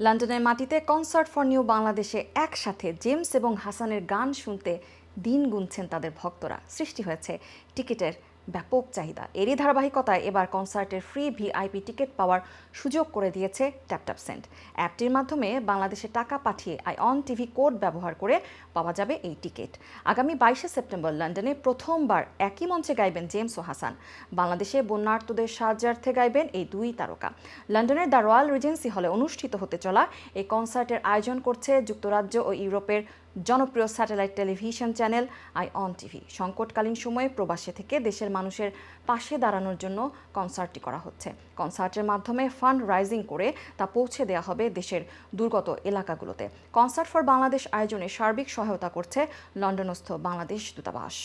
লন্ডনের মাটিতে concert for new বাংলাদেশে একসাথে জেমস এবং হাসানের গান শুনতে দিন গুনছেন তাদের ভক্তরা। সৃষ্টি হয়েছে টিকিটের ব্যাপক চাহিদা। এরই ধারাবাহিকতায় এবার কনসার্টের ফ্রি ভিআইপি টিকিট পাওয়ার সুযোগ করে দিয়েছে ট্যাপট্যাপসেন্ট। অ্যাপটির মাধ্যমে বাংলাদেশে টাকা পাঠিয়ে আইঅন টিভি কোড ব্যবহার করে পাওয়া যাবে এই টিকিট। আগামী 22শে সেপ্টেম্বর লন্ডনে প্রথমবার একই মঞ্চে গাইবেন জেমস ও হাসান। বাংলাদেশে বন্যার্তদের সাহায্যার্থে গাইবেন এই দুই তারকা। লন্ডনের দ্য রয়্যাল রিজেন্সি হলে অনুষ্ঠিত হতে চলা এই কনসার্টের আয়োজন করছে যুক্তরাজ্য ও ইউরোপের জনপ্রিয় স্যাটেলাইট টেলিভিশন চ্যানেল আইঅন টিভি। সংকটকালীন সময়ে প্রবাসে থেকে দেশের মানুষের পাশে দাঁড়ানোর জন্য কনসার্টটি করা হচ্ছে। কনসার্টের মাধ্যমে ফান্ড রাইজিং করে তা পৌঁছে দেওয়া হবে দেশের দুর্গত এলাকাগুলোতে। কনসার্ট ফর বাংলাদেশ আয়োজনে সার্বিক সহায়তা করছে লন্ডনস্থ বাংলাদেশ দূতাবাস।